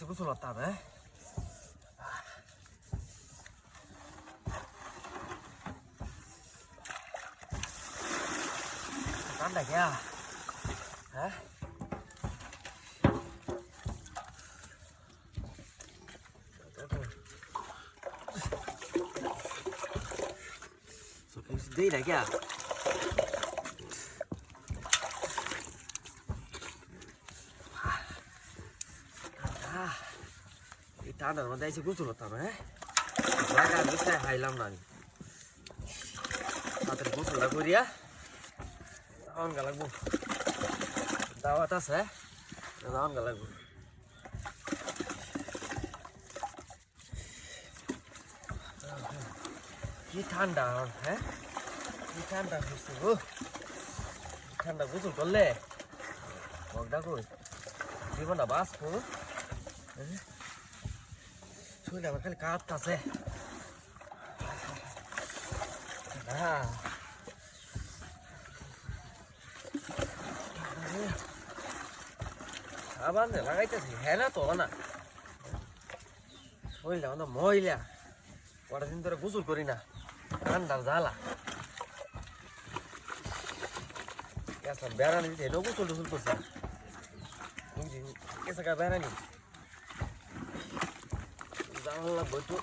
গোসল করতে হবে। ঠান্ডা কে হ্যাঁ দেই না কে ঠান্ডার মধ্যে এসে গোসল করতাম। হ্যাঁ খাইলাম না আমি হাতের গোসলটা করিয়া অনগা লাগবো। দাওয়াত আছে অনগা লাগবো। কি ঠান্ডা হ্যাঁ কি ঠান্ডা হচ্ছে গো। ঠান্ডা গোসল করলে মগটা কই জীবনটা বাঁচবো। শরীরে আমার খালি কাঁপতাছে। আবার লাগাইতেছি হ্যাঁ না তো না শরীরটা মানে মহিলা কটা দিন ধরে গোসল করি না ঠান্ডার জ্বালা। বেড়ানি দিতে এটাও গোসল টুসল করছে কেসা বেড়ানি যাওয়ার লাগবো একটু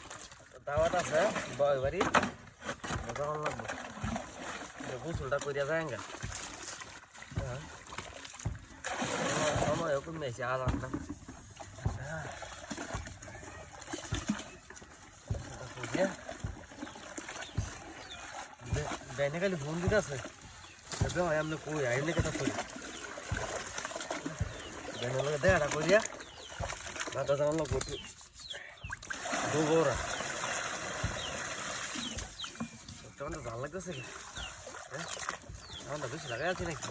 দাওয়াত আছে বয় বাড়ি যাওয়ার লাগবো গোসলটা করিয়া যায় গা। সময় কমে আসে আরামটা বেনে খালি ফোন দিতে আছে এমনি কই এমনি কথা করি বেনের লোক দেখাটা করিয়া মাথা যাওয়ার লোক করছি দুগোরা সত্যি ভালো লাগতেছে কি হ্যাঁ আমাদের বেশি লাগাই আছে নাকি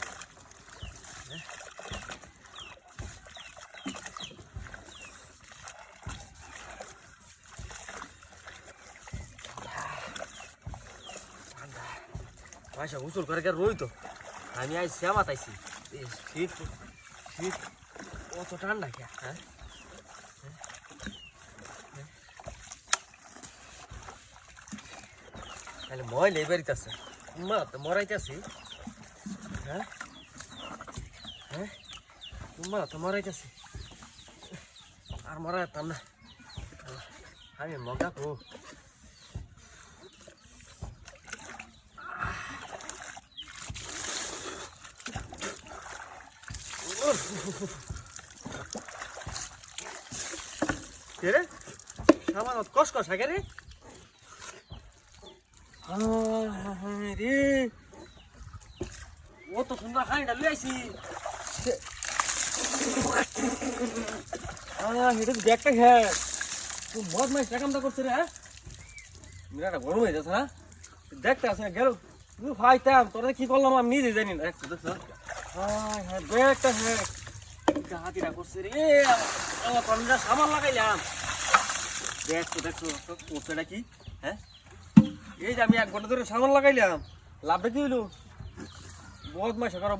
আচ্ছা গোসল করে রই তো আমি আজ শ্যামাত আইছি শীত শীত অত ঠান্ডা কে হ্যাঁ তাহলে ময়লা বেরিতেছে তো মরাইতেছি হ্যাঁ হ্যাঁ তো মরাইতেছি আর মরা যেতাম না আমি মগা কো রে আমার কষ কষ আগে রে রে ও তো সুন্দর খানিটা লই আইছি এটা ব্যাগটা খেয়ে তুই মদ মাইস কামটা করছে রে হ্যাঁ মিরাটা গরম হয়ে যাচ্ছে না দেখতে আসে গেল তুই খাইতাম তোরা কি করলাম আমি নিজে জানি না দেখছো দেখছো হ্যাঁ ব্যাগটা হ্যাঁ হাতিরা করছে রে আমরা সামান লাগাইলাম দেখছো দেখছো করছেটা কি হ্যাঁ এই যে আমি 1 ঘন্টা ধরে সামান লাগাইলাম লাভটা কি হইলো বদমাইশ করো।